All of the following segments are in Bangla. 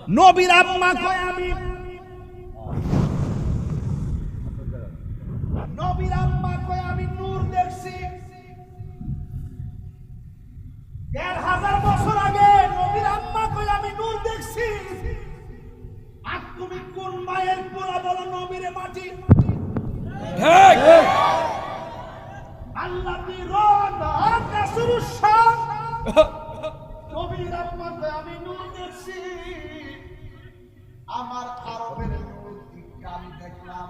নবীর আম্মা কয় আমি নবীর আম্মা কয় আমি নূর দেখছি ১,৫০০ বছর আগে। নবীর আম্মা কয় আমি নূর দেখছি। আর তুমি কোন মায়ের পোলা বলো নবীরে মাটি? ঠিক। আল্লাহি রানা কাসুরুশ শাম। নবীর আম্মা কয় আমি নূর দেখছি। আমার আরবের নূর আমি দেখলাম।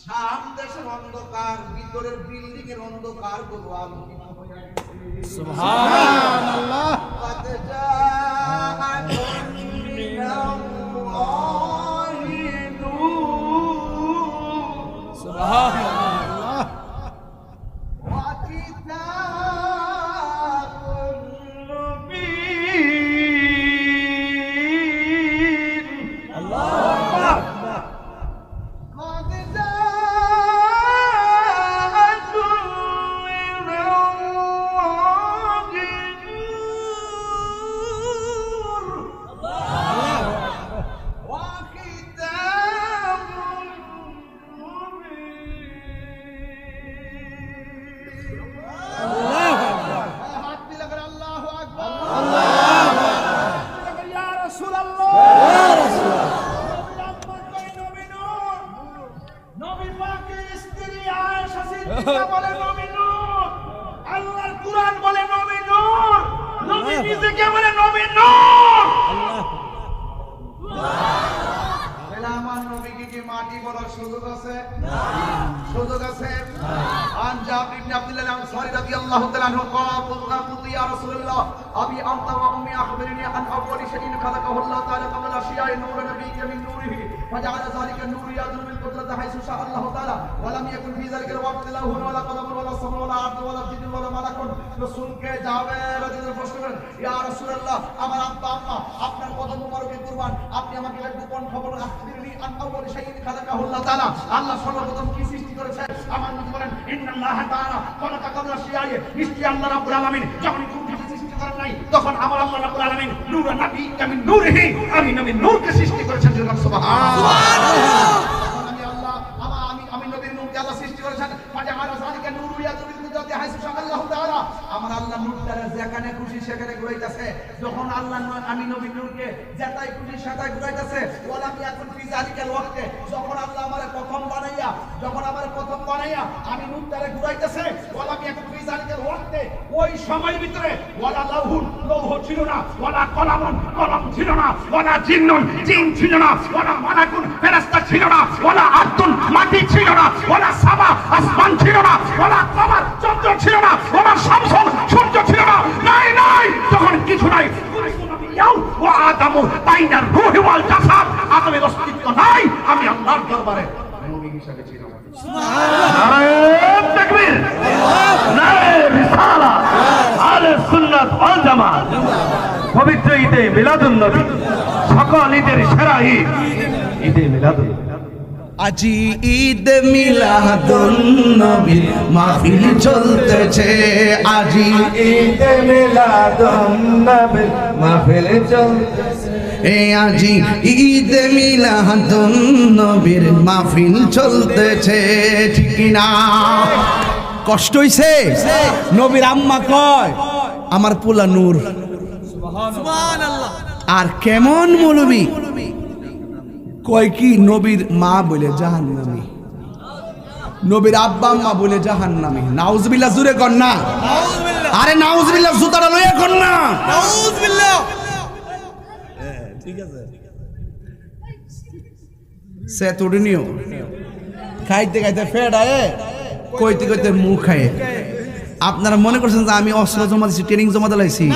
শাম দেশের অন্ধকার, ভিতরের বিল্ডিং এর অন্ধকার গুলো আলোকিত হয়ে গেছে। সুবহানাল্লাহ। কদ জাআকুম মিনাল্লাহি নূর। সুবহানাল্লাহ। ওয়া কিতাবুন মুবিন। আল্লাহু আকবার। কদ জাআকুম মিনাল্লাহি নূর। ওয়া কিতাবুন মুবিন। আল্লাহু আকবার। হাত দিলে করে আল্লাহু আকবার। আল্লাহু আকবার। ইয়া রাসূলুল্লাহ। ইয়া রাসূলুল্লাহ। নবীর আম্মা কয় নবী নূর। নবী পাকের স্ত্রী আয়েশা সিদ্দিকা বলে নবী নূর। আল্লাহর কুরআন বলে নবী নূর। নবী নিজেকে বলে নবী নূর। তাহলে আমার নবীকে কি মাটি বলার সুযোগ আছে? সুযোগ আছে? আন জাবির ইবনে আব্দুল্লাহ আল-আনসারী রাদিয়াল্লাহু তাআলা আনহু ক্বালা কুলতু ইয়া রাসূলুল্লাহ আবি আনতা ওয়া উম্মি আখবিরনি আন আউয়ালি শাইইন খালাকাহু আল্লাহু তাআলা ক্বাবলা আশিয়া'i নূর নবিয়্যিকা মিন নূরিহি ফাজআলা যালিকা নূর ইয়াদুল বিল কুদরাতি হাইসু শা আল্লাহু তাআলা ওয়া লাম ইয়াকুন ফি যালিকা ওয়াক্তি লাহু ওয়ালা কদমুন ওয়ালা সামা ওয়ালা আরদু ওয়ালা জিন্নুন ওয়ালা মালাকুন। রাসূলকে জাবের রাদিয়াল্লাহু প্রশ্ন করেন, ইয়া রাসূলুল্লাহ আমার আব্বা আম্মা আপনার কদম মোবারকে কুরবান, আপনি আমাকে একটু কোন খবর আখবিরনি আন আউয়ালি শাইইন খালাকাহু আল্লাহু তাআলা। আল্লাহ সর্বপ্রথম কি সৃষ্টি করেছে? আমার নবী বলেন, ইন্নাল্লাহা তাআলা খালাকা কাবলা আশিয়া'i। নিশ্চয়ই আল্লাহ রাব্বুল আলামিন যখন কোনো কিছু সৃষ্টি করেন নাই, তখন আমার আল্লাহ রাব্বুল আলামিন নূরুন নাবিয়্যিকা মিন নূরিহি, আমি নবীর নূরকে সৃষ্টি করেছেন। সুবহানাল্লাহ। আমি আল্লাহ আমি নবীর নূরকে আল্লাহ সৃষ্টি করেছেন। ফাজআলা যালিকা নূরু ইয়াদুল বিল কুদরাতি হাইসু শা আল্লাহু তাআলা। আমার আল্লাহ নূরটা যেখানে খুশি সেখানে ঘুরাইতেছে। যখন আল্লাহ আমি নবীর নূরকে যেটাই খুশি সেটাই ঘুরাইতেছে। ওয়ালাম ইয়াকুন ফি যালিকাল ওয়াক্তে, যখন আল্লাহ আমারে প্রথম বানাইয়া আমি নূরটারে ঘুরাইতেছে। ওয়ালাম ইয়াকুন ফি যালিকাল ওয়াক্তে, ওই সময়ের ভিতরে ওয়ালা লাউহুন লৌহ ছিল না, ওয়ালা কলামুন কলম ছিল না, ওয়ালা জিন্নুন জিন ছিল না, ওয়ালা মালাকুন ফেরেশতা ছিল না, ওয়ালা আরদুন মাটি ছিল না, ওয়ালা সামা আসমান ছিল না, ওয়ালা কমার চন্দ্র ছিল না, ওয়ালা শামসুন সূর্য ছিল না। নাই তখন কিছু নাই। ওয়া আদামু বাইনার রূহি ওয়াল জাসাদ, আদমের অস্তিত্ব নাই। আমি আল্লাহর দরবারে নবী হিসেবে ছিলাম। সুবহানাল্লাহ। তাকবীর। নারে রিসালাত। আহলে সুন্নাত ওয়াল জামাত। পবিত্র ঈদে মিলাদুন নবী, সকল ঈদের সেরা ঈদ ঈদে মিলাদুন নবী। আজি ঈদ মিলাদুন নবীর মাহফিল চলতেছে। আজি ঈদ মিলাদুন নবীর মাহফিল চলতেছে। আজি ঈদ মিলাদুন নবীর মাহফিল চলতেছে। ঠিক না? কষ্ট হইছে? নবীর আম্মা কয় আমার পোলা নূর। সুবহানাল্লাহ। আর কেমন মৌলবী কয় কি নবীর মা বলে জাহান্নামী, নবীর আব্বা আম্মা বলে জাহান্নামী। নাউজুবিল্লাহ। জুরে কর না। আরে নাউজুবিল্লাহ, জুতাটা লইয়া কর না। নাউজুবিল্লাহ। ঠিক আছে। সে তোড়নিও খাইতে খাইতে ফেড আয়ে, কইতে কইতে মুখ খায়। আপনারা মনে করছেন যে আমি অস্ত্র জমা দিচ্ছি, ট্রেনিং জমা দিলাইছি?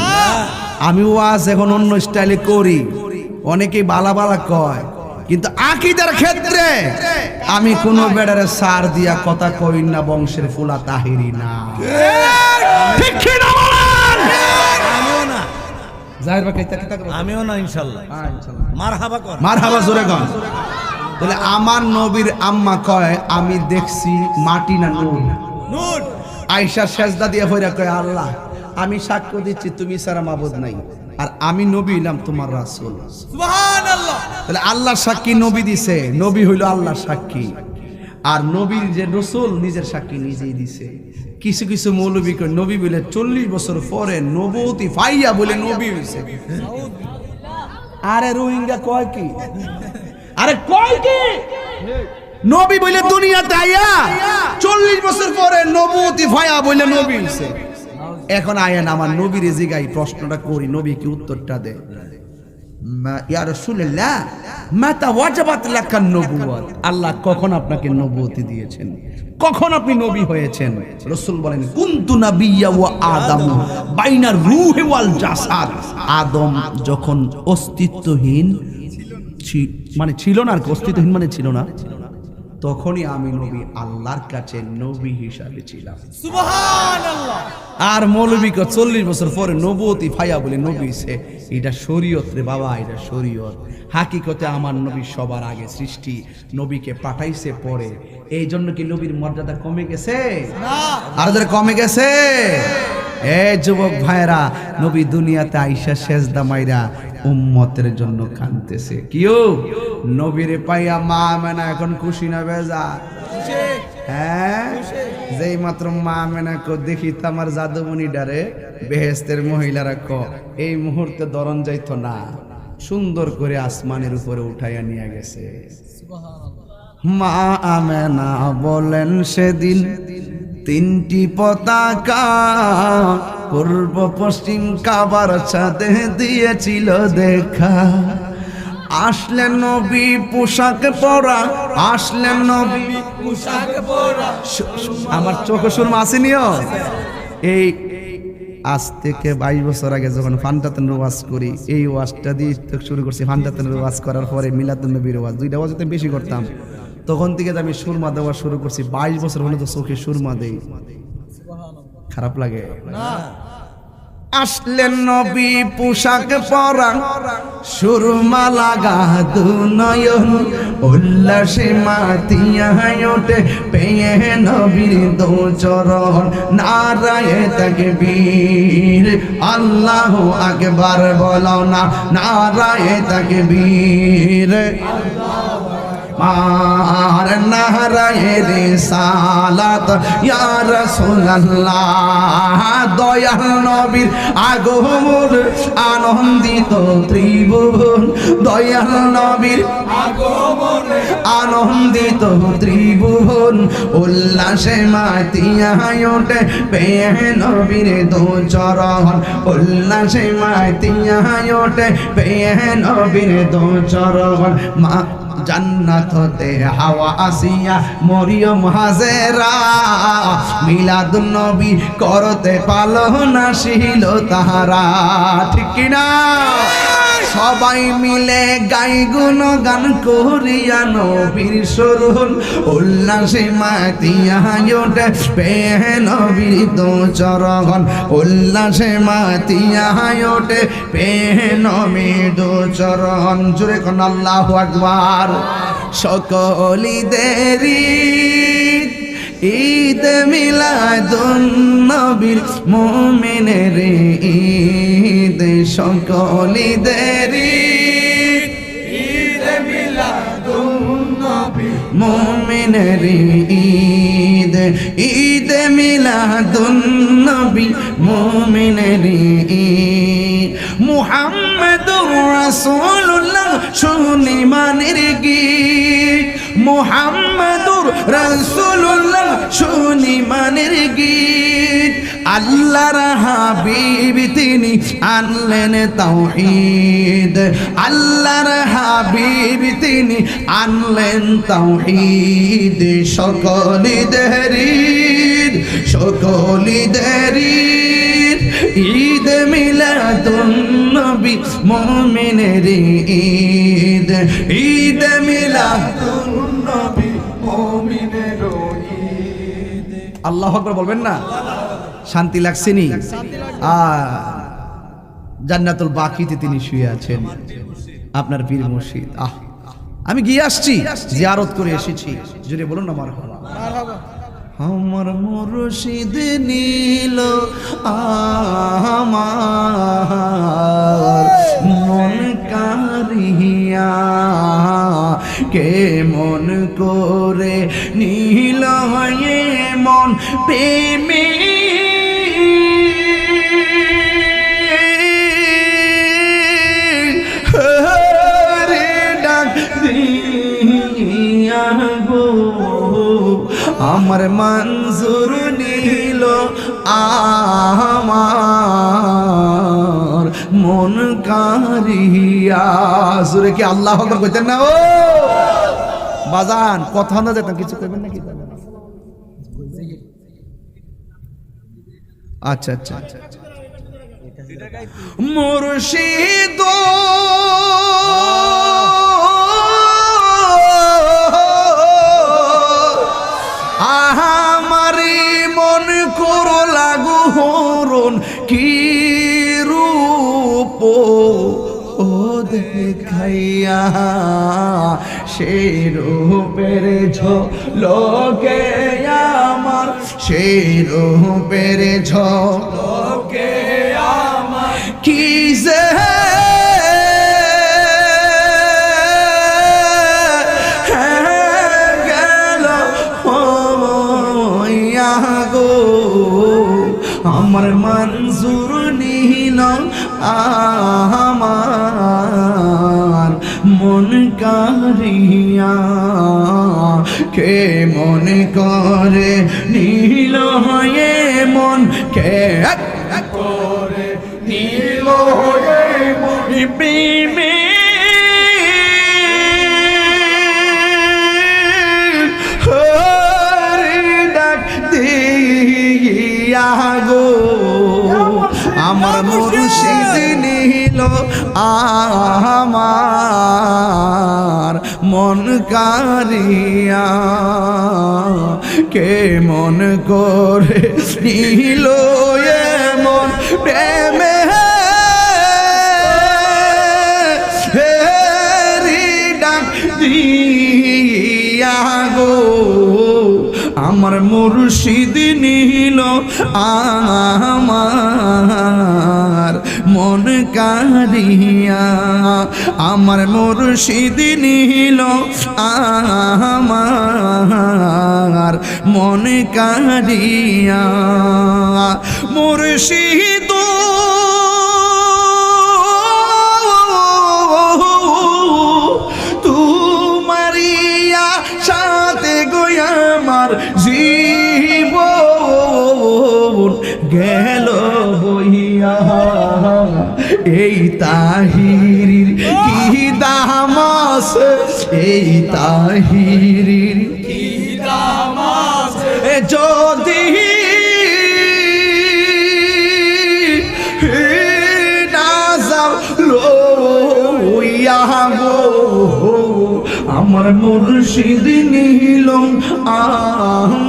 আমি ওয়াজ এখন অন্য স্টাইলে করি। অনেকেই বালা বালা কয়, কিন্তু আকীদার ক্ষেত্রে আমি কোন বেড়ারে সার দিয়া কথা কই না। বংশের ফুলা তাহিরি না। ঠিক কি না বলেন? আমিও না। জাহির ভাই কইতা কিতা করব? আমিও না ইনশাআল্লাহ। হ্যাঁ ইনশাআল্লাহ। মারহাবা কর। মারহাবা জোরে কর। তাহলে আমার নবীর আম্মা কয় আমি দেখছি মাটি না নূর। নূর। আয়েশা সেজদা দিয়ে হইরা কয় আল্লাহ আমি সাক্ষ্য দিচ্ছি তুমি ছাড়া মাবুদ নাই, আর আমি নবী হইলাম তোমার রাসূল। সুবহানাল্লাহ। তাহলে আল্লাহর সাক্ষী নবী দিছে, নবী হইল আল্লাহর সাক্ষী, আর নবীর যে রসুল নিজের সাক্ষী নিজেই দিছে। কিছু কিছু মৌলবী কয় নবী বলে 40 বছর পরে নবুয়তি ফাইয়া বলে নবী হইছে। আরে রোহিঙ্গা কয় কি, আরে কয় কি নবী বলে দুনিয়াতে আইয়া 40 বছর পরে নবুয়তি ফাইয়া বলে নবী হইছে। এখন আয়েন আমার নবীর জিগাই প্রশ্নটা করি, নবী কি উত্তরটা দেয়। ইয়া রাসূলুল্লাহ মাতা ওয়াজাবাত লাকান নবুওয়াত, আল্লাহ কখন আপনাকে নবুয়তি দিয়েছেন, কখন আপনি নবী হয়েছেন? রাসূল বলেন কুনতু নাবিয়্যা ওয়া আদম বাইনা রূহি ওয়াল জাসাদ, আদম যখন অস্তিত্বহীন মানে ছিল না, আর অস্তিত্বহীন মানে ছিল না, তখনই আমি নবী আল্লাহর কাছে নবী হিসাবে ছিলাম। সুবহানাল্লাহ। আর মৌলবী 40 বছর পরে নবুয়তি ফায়া বলে নবী হইছে, এটা শরীয়ত রে বাবা, এটা শরীয়ত। হাকিকতে আমার নবী সবার আগে সৃষ্টি, নবীকে পাঠাইছে পরে। এই জন্য কি নবীর মর্যাদা কমে গেছে? না, আর যারা কমে গেছে। এই যুবক ভাইরা, নবী দুনিয়াতে আইসা সেজদা মাইরা উম্মতের জন্য কাঁদতেছে। কিও নবীরে পাইয়া মা আমেনা এখন খুশি না বেজা? হ্যাঁ, যেই মাত্র মা আমেনা কো দেখি তো আমার জাদুমণি ডারে বেহেশতের মহিলারা ক এই মুহূর্তে দরন যাইতো না, সুন্দর করে আসমানের উপরে উঠাইয়া নিয়ে গেছে। মা আমেনা বলেন সেদিন 3টি পতাকা পূর্ব পশ্চিম কাবার ছাদে দিয়েছিল দেখা। আসলেন নবী পোশাক পরা, আসলেন নবী পোশাক পরা। আমার চোখে সুরমা আসেনিও। এই আজ থেকে 22 বছর আগে যখন ফান্ডাতেনের ওয়াজ করি, এই ওয়াজটা দিয়ে শুরু করছি। ফান্ডাতেনের ওয়াজ করার পরে মিলাদুন নবীর ওয়াজ, 2টা ওয়াজ বেশি করতাম। তখন থেকে আমি সুরমা দেওয়া শুরু করছি। 22 বছর হলে তো চোখে সুরমা দেই, খারাপ লাগে না? আসলেন নবী পোশাক পরা, সুরমা লাগা দুনয়ন, উল্লাসে মাতিয়া ওঠে পেয়ে নবীর দু চরণ। নারায়ে তাকবীর, আল্লাহু আকবার বলো না, নারায়ে তাকবীর। আর নারায়ে রিসালাত ইয়া রাসূলুল্লাহ, দয়াল নবীর আগমন আনন্দিত ত্রিভুবন, দয়াল নবীর আগমন আনন্দিত ত্রিভুবন। উল্লাসে মাতিয়া ওঠে পেয়ে নবীর দু চরণ, উল্লাসে মাতিয়া ওঠে পেয়ে নবীর দু চরণ। মা জান্নাত হতে হাওয়া আসিয়া মরিয়ম হাজেরা, মিলাদুন নবী করতে পালন আসিল তাহারা। ঠিক কিনা? সবাই মিলে গাই গুণগান করিয়া নবীর স্মরণ, উল্লাসে মাতিয়া ওঠে পেয়ে নবীর দু চরণ, উল্লাসে মাতিয়া ওঠে পেয়ে নবীর দু চরণ। জোরে কোন আল্লাহু আকবার। সকল ঈদের ঈদ মিলাদুন নবীর মুমিনের ঈদ, সকল ঈদের ঈদ মিলাদুন নবীর মুমিনের ঈদ, ঈদ মিলাদুন নবী মুমিনের ঈদ। মুহাম্মাদুর রাসূলুল্লাহ শুনি মানের গীত, মুহাম্মাদুর রাসূলুল্লাহ শুনি মানের গীত। আল্লাহর হাবিব তিনি আনলেন তাওহীদ, আল্লাহর হাবিব তিনি আনলেন তাওহীদ। সকল ঈদের ঈদ, সকল ঈদের ঈদ, ঈদ মিলাদুন নবী মুমিনের ঈদ, ঈদ মিলাদুন নবী মুমিনের ঈদ। আল্লাহু আকবার বলবেন না? শান্তি লাগছেনি? জান্নাতুল বাকিতে তিনি শুয়ে আছেন, আপনার পীর মুর্শিদ। আমি গিয়ে আসছি, জিয়ারত করে এসেছি। জুড়ে বলুন না মারহাবা। আমার মুর্শিদ নীল আমার মন কারিয়া কেমন করে নীল হয়ে মন প্রেমে আমার মঞ্জুর নীল আমার মন কারিয়া সুরে কি আল্লাহ আকবার কইতেন না ও বাজান কথা না যেতাম কিছু কইবেন নাকি আচ্ছা আচ্ছা মুর্শিদ আমারি মন করো লাগু হরণ কি রূপ ও দেখাইয়া সেই রূপের ঝলকে আমার সেই রূপের ঝলকে আমার কি যে আমার মঞ্জুর নীল আমার মন কারিয়া কে মন করে নীল হয়ে মন কে করে নীল হয়ে মন প্রেমে গো আমার মুর্শিদ নীল আমার মন কারিয়া কে মন করে নীল মন প্রেমে ডাক দিয়া গো আমার মুর্শিদ নীল আমার মন কারিয়া আমার মুর্শিদ নীল আমার মন কারিয়া মুর্শিদ তুমারিয়া সাথে গোয়া আমার জীবন গেল বইয়া এই তাহিরির কি দাম আছে এই তাহিরির কি দাম আছে যদি না যাও লইয়া গো আমার মুর্শিদ নীল আমার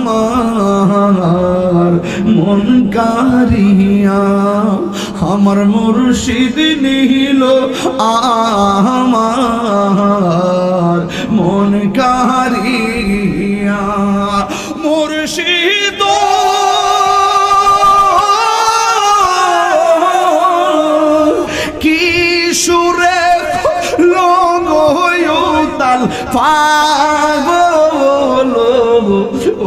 মন কারিয়া আমার মুর্শিদ নীল আমার মন কারিয়া মুর্শিদ কি সুরে তাল পাগল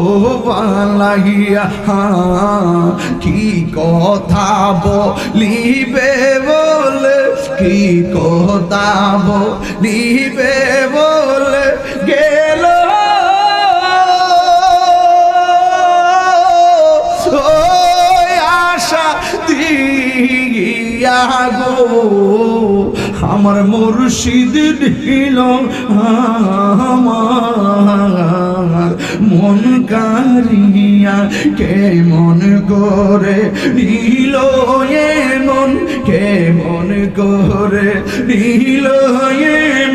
ও বালাইয়া কি কথা বলিবে বলে কি কথা বলিবে বলে গেল আশা দিয়া গো আমার মুর্শিদ নীল আমার মন কারিয়া কে মন করে নীল মন কে মন করে নীল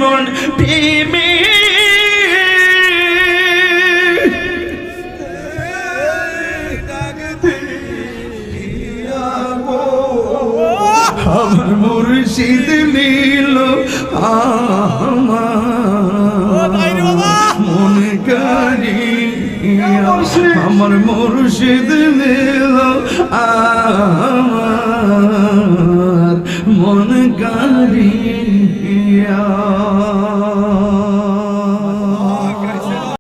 মন প্রেমে আমার মুর্শিদ নীল আমার মন কারিয়া আমার মুর্শিদ নিল আমার মন কারিয়া